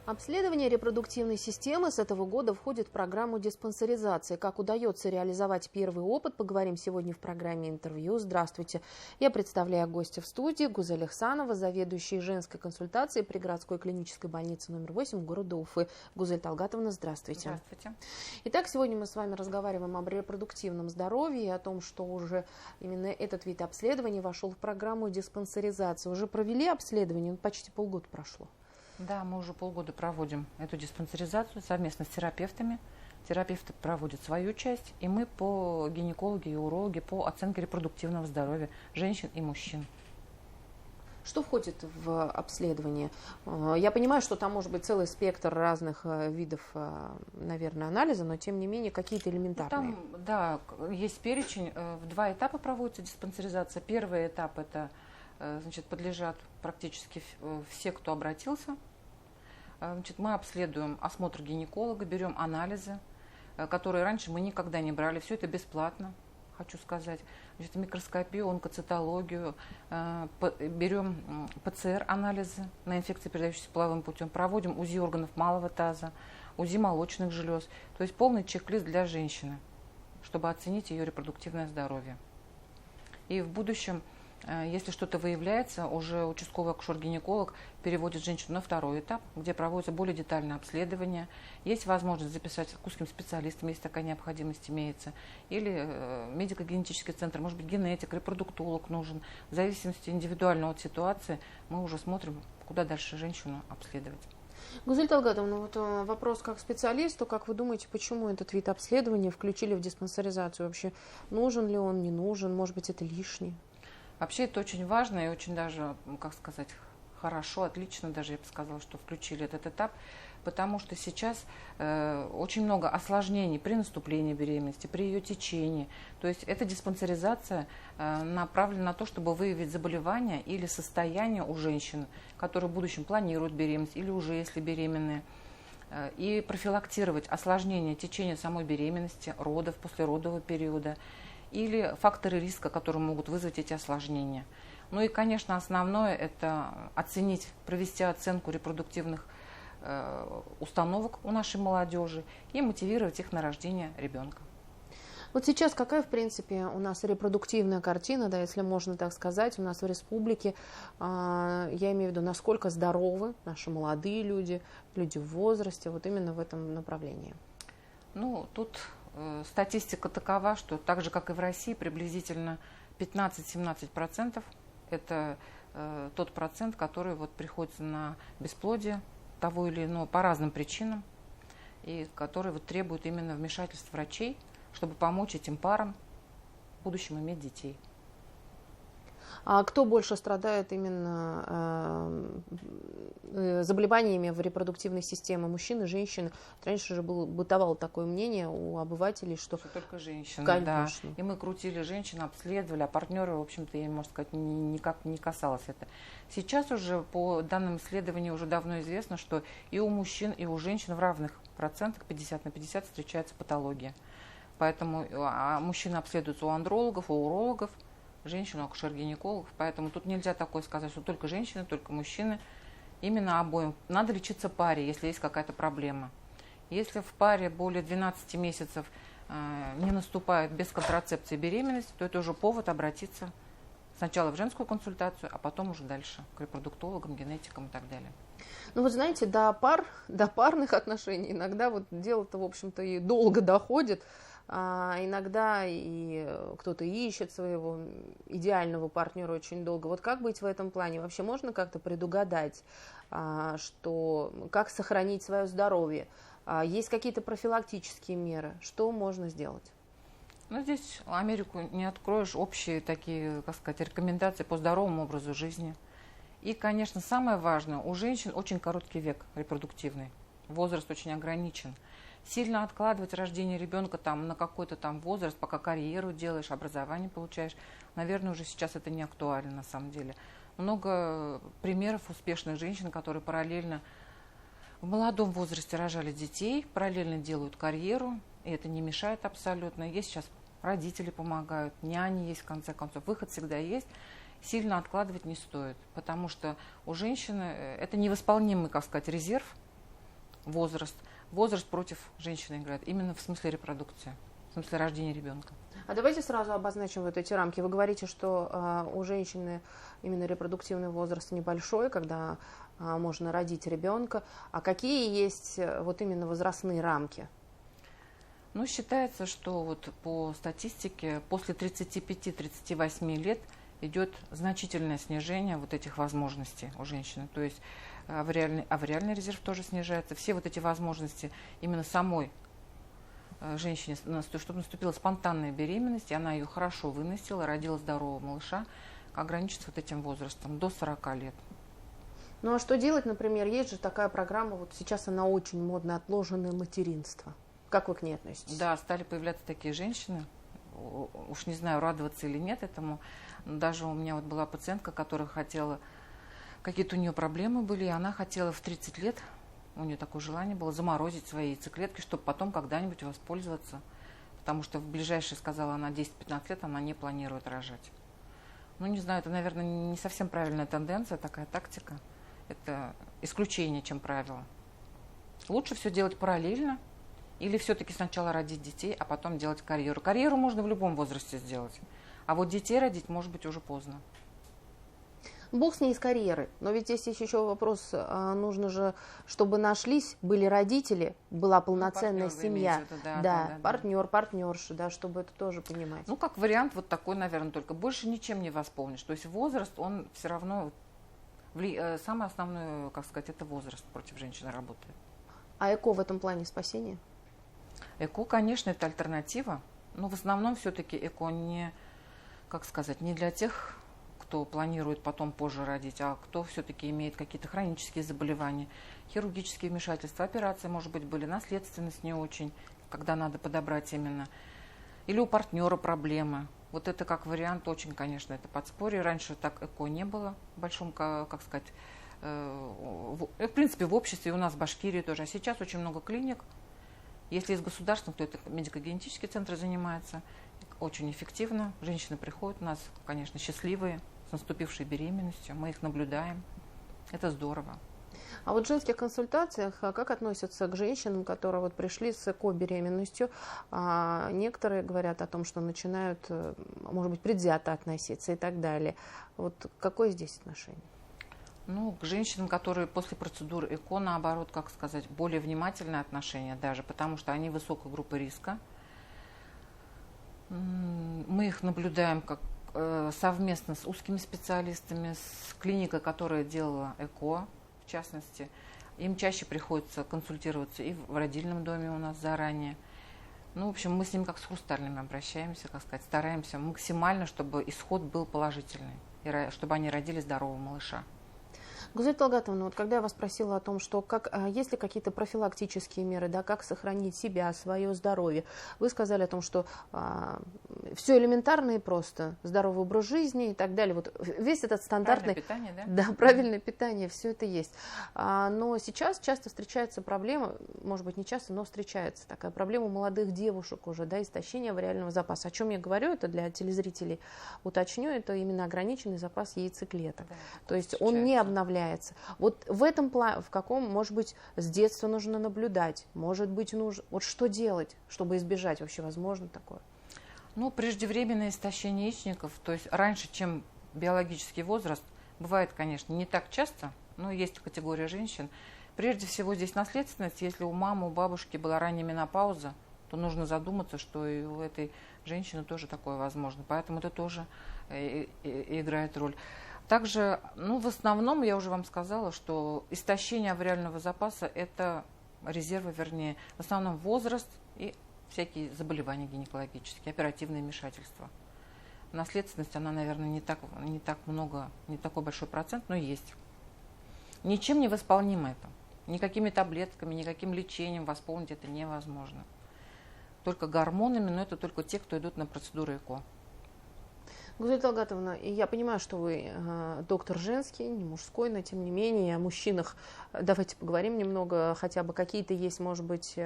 Обследование репродуктивной системы с этого года входит в программу диспансеризации. Как удается реализовать первый опыт, поговорим сегодня в программе «Интервью». Здравствуйте. Я представляю гостя в студии Гузель Ихсанова, заведующая женской консультацией при городской клинической больнице номер 8 города Уфы. Гузель Талгатовна, здравствуйте. Здравствуйте. Итак, сегодня мы с вами разговариваем об репродуктивном здоровье и о том, что уже именно этот вид обследования вошел в программу диспансеризации. Уже провели обследование, почти полгода прошло. Да, мы уже полгода проводим эту диспансеризацию совместно с терапевтами. Терапевты проводят свою часть, и мы по гинекологии и урологии по оценке репродуктивного здоровья женщин и мужчин. Что входит в обследование? Я понимаю, что там может быть целый спектр разных видов, наверное, анализа, но тем не менее какие-то элементарные. Там, да, есть перечень. В два этапа проводится диспансеризация. Первый этап – это подлежат практически все, кто обратился. Мы обследуем осмотр гинеколога, берем анализы, которые раньше мы никогда не брали. Все это бесплатно, хочу сказать. Микроскопию, онкоцитологию, берем ПЦР-анализы на инфекции, передающиеся половым путем, проводим УЗИ органов малого таза, УЗИ молочных желез. То есть полный чек-лист для женщины, чтобы оценить ее репродуктивное здоровье. И в будущем, если что-то выявляется, уже участковый акушер-гинеколог переводит женщину на второй этап, где проводится более детальное обследование. Есть возможность записать к узким специалистам, если такая необходимость имеется. Или медико-генетический центр, может быть, генетик, репродуктолог нужен. В зависимости индивидуально от ситуации мы уже смотрим, куда дальше женщину обследовать. Гузель Талгатовна, вот вопрос как специалисту, как вы думаете, почему этот вид обследования включили в диспансеризацию? Вообще нужен ли он, не нужен, может быть, это лишний? Вообще это очень важно и очень даже, хорошо, отлично даже, я бы сказала, что включили этот этап, потому что сейчас очень много осложнений при наступлении беременности, при ее течении. То есть эта диспансеризация направлена на то, чтобы выявить заболевания или состояние у женщин, которые в будущем планируют беременность или уже если беременные, и профилактировать осложнения течения самой беременности, родов, послеродового периода, или факторы риска, которые могут вызвать эти осложнения. Ну и, конечно, основное – это оценить, провести оценку репродуктивных установок у нашей молодежи и мотивировать их на рождение ребенка. Вот сейчас какая, в принципе, у нас репродуктивная картина, да, если можно так сказать, у нас в республике, я имею в виду, насколько здоровы наши молодые люди, люди в возрасте, вот именно в этом направлении? Ну, тут статистика такова, что так же, как и в России, приблизительно 15-17% это тот процент, который приходится на бесплодие того или иного по разным причинам, и который требует именно вмешательств врачей, чтобы помочь этим парам в будущем иметь детей. А кто больше страдает именно заболеваниями в репродуктивной системе, мужчины, женщины? Раньше же бытовало такое мнение у обывателей, что только женщины. Конечно. Да. И мы крутили женщин, обследовали, а партнеры, в общем-то, я, можно сказать, никак не касалось это. Сейчас уже по данным исследований уже давно известно, что и у мужчин, и у женщин в равных процентах, 50/50, встречается патология. Поэтому мужчины обследуются у андрологов, у урологов, женщин, акушер-гинекологов, поэтому тут нельзя такое сказать, что только женщины, только мужчины, именно обоим. Надо лечиться паре, если есть какая-то проблема. Если в паре более 12 месяцев не наступает без контрацепции беременность, то это уже повод обратиться сначала в женскую консультацию, а потом уже дальше к репродуктологам, генетикам и так далее. Ну вот знаете, до парных отношений иногда дело-то, в общем-то, и долго доходит. Иногда и кто-то ищет своего идеального партнера очень долго. Вот как быть в этом плане? Вообще можно как-то предугадать, как сохранить свое здоровье? Есть какие-то профилактические меры? Что можно сделать? Ну, здесь Америку не откроешь, общие такие, рекомендации по здоровому образу жизни. И, конечно, самое важное, у женщин очень короткий век репродуктивный, возраст очень ограничен. Сильно откладывать рождение ребенка на какой-то возраст, пока карьеру делаешь, образование получаешь, наверное, уже сейчас это не актуально на самом деле. Много примеров успешных женщин, которые параллельно в молодом возрасте рожали детей, параллельно делают карьеру, и это не мешает абсолютно. Есть сейчас родители помогают, няни есть в конце концов, выход всегда есть. Сильно откладывать не стоит, потому что у женщины это невосполнимый, резерв, возраст. Возраст против женщины играет, именно в смысле репродукции, в смысле рождения ребенка. А давайте сразу обозначим вот эти рамки. Вы говорите, что у женщины именно репродуктивный возраст небольшой, когда можно родить ребенка. А какие есть вот именно возрастные рамки? Ну, считается, что вот по статистике после 35-38 лет идет значительное снижение вот этих возможностей у женщины. То есть авариальный резерв тоже снижается. Все вот эти возможности именно самой женщине, чтобы наступила спонтанная беременность, и она ее хорошо выносила, родила здорового малыша, ограничится вот этим возрастом до 40 лет. Ну а что делать, например, есть же такая программа, вот сейчас она очень модная, отложенное материнство. Как вы к ней относитесь? Да, стали появляться такие женщины, уж не знаю, радоваться или нет этому. Даже у меня вот была пациентка, которая хотела, какие-то у нее проблемы были, и она хотела в 30 лет, у нее такое желание было, заморозить свои яйцеклетки, чтобы потом когда-нибудь воспользоваться. Потому что в ближайшие, сказала она, 10-15 лет она не планирует рожать. Ну, не знаю, это, наверное, не совсем правильная тенденция, такая тактика. Это исключение, чем правило. Лучше все делать параллельно. Или все-таки сначала родить детей, а потом делать карьеру. Карьеру можно в любом возрасте сделать. А вот детей родить может быть уже поздно. Бог с ней с карьерой. Но ведь здесь есть еще вопрос, нужно же, чтобы нашлись, были родители, была полноценная семья. Да, партнер, партнерша, да, чтобы это тоже понимать. Ну, как вариант вот такой, наверное, только больше ничем не восполнишь. То есть возраст, он все равно, самое основное, как сказать, это возраст против женщины работает. А ЭКО в этом плане спасение? ЭКО, конечно, это альтернатива, но в основном все-таки ЭКО не, как сказать, не для тех, кто планирует потом позже родить, а кто все-таки имеет какие-то хронические заболевания, хирургические вмешательства, операции, может быть, были, наследственность не очень, когда надо подобрать именно, или у партнера проблемы. Вот это как вариант очень, конечно, это подспорье. Раньше так ЭКО не было в большом, как сказать, в принципе, в обществе, у нас в Башкирии тоже. А сейчас очень много клиник. Если из государственных, то это медико-генетический центр занимается. Очень эффективно. Женщины приходят у нас, конечно, счастливые, с наступившей беременностью. Мы их наблюдаем. Это здорово. А вот в женских консультациях как относятся к женщинам, которые вот пришли с ЭКО-беременностью? Некоторые говорят о том, что начинают, может быть, предвзято относиться и так далее. Вот какое здесь отношение? Ну, к женщинам, которые после процедуры ЭКО, наоборот, как сказать, более внимательное отношение даже, потому что они высокой группы риска. Мы их наблюдаем как совместно с узкими специалистами, с клиникой, которая делала ЭКО, в частности. Им чаще приходится консультироваться и в родильном доме у нас заранее. Ну, в общем, мы с ними как с хрустальными обращаемся, как сказать, стараемся максимально, чтобы исход был положительный, и чтобы они родили здорового малыша. Гузель Талгатовна, вот когда я вас спросила о том, что есть ли какие-то профилактические меры, да, как сохранить себя, свое здоровье, вы сказали о том, что все элементарно и просто, здоровый образ жизни и так далее. Вот весь этот стандартный... Правильное питание, да? Да, правильное питание, все это есть. Но сейчас часто встречается проблема, может быть, не часто, но встречается такая проблема у молодых девушек уже, да, истощение авариального запаса. О чем я говорю, это для телезрителей уточню, это именно ограниченный запас яйцеклеток. Да, то есть он не обновляется. Вот в этом плане, в каком, может быть, с детства нужно наблюдать, может быть, нужно, вот что делать, чтобы избежать, вообще возможно такое? Ну, преждевременное истощение яичников, то есть раньше, чем биологический возраст, бывает, конечно, не так часто, но есть категория женщин. Прежде всего здесь наследственность, если у мамы, у бабушки была ранняя менопауза, то нужно задуматься, что и у этой женщины тоже такое возможно, поэтому это тоже играет роль. Также, ну, в основном, я уже вам сказала, что истощение авариального запаса – это резервы, вернее, в основном возраст и всякие заболевания гинекологические, оперативные вмешательства. Наследственность, она, наверное, не так много, не такой большой процент, но есть. Ничем не восполнимо это. Никакими таблетками, никаким лечением восполнить это невозможно. Только гормонами, но это только те, кто идут на процедуру ЭКО. Гузель Талгатовна, я понимаю, что вы доктор женский, не мужской, но тем не менее о мужчинах давайте поговорим немного, хотя бы какие-то есть, может быть,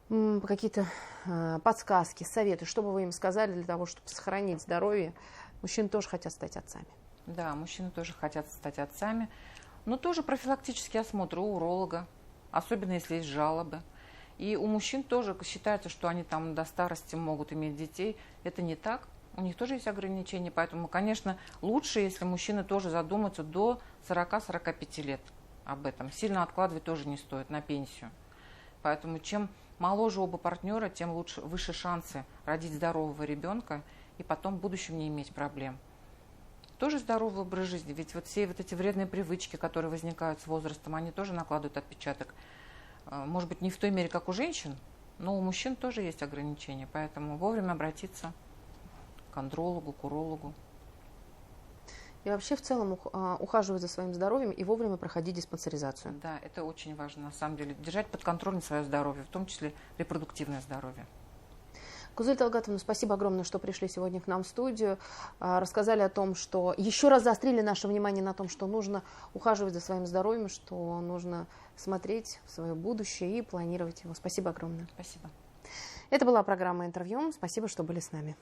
какие-то подсказки, советы, что бы вы им сказали для того, чтобы сохранить здоровье. Мужчины тоже хотят стать отцами. Да, мужчины тоже хотят стать отцами. Но тоже профилактический осмотр у уролога, особенно если есть жалобы. И у мужчин тоже считается, что они там до старости могут иметь детей. Это не так. У них тоже есть ограничения. Поэтому, конечно, лучше, если мужчины тоже задумаются до 40-45 лет об этом. Сильно откладывать тоже не стоит на пенсию. Поэтому чем моложе оба партнера, тем лучше, выше шансы родить здорового ребенка и потом в будущем не иметь проблем. Тоже здоровый образ жизни. Ведь вот все вот эти вредные привычки, которые возникают с возрастом, они тоже накладывают отпечаток. Может быть, не в той мере, как у женщин, но у мужчин тоже есть ограничения. Поэтому вовремя обратиться к андрологу, к урологу. И вообще в целом ухаживать за своим здоровьем и вовремя проходить диспансеризацию. Да, это очень важно на самом деле. Держать под контролем свое здоровье, в том числе репродуктивное здоровье. Гузель Талгатовна, спасибо огромное, что пришли сегодня к нам в студию. Рассказали о том, что еще раз заострили наше внимание на том, что нужно ухаживать за своим здоровьем, что нужно смотреть в свое будущее и планировать его. Спасибо огромное. Спасибо. Это была программа «Интервью». Спасибо, что были с нами.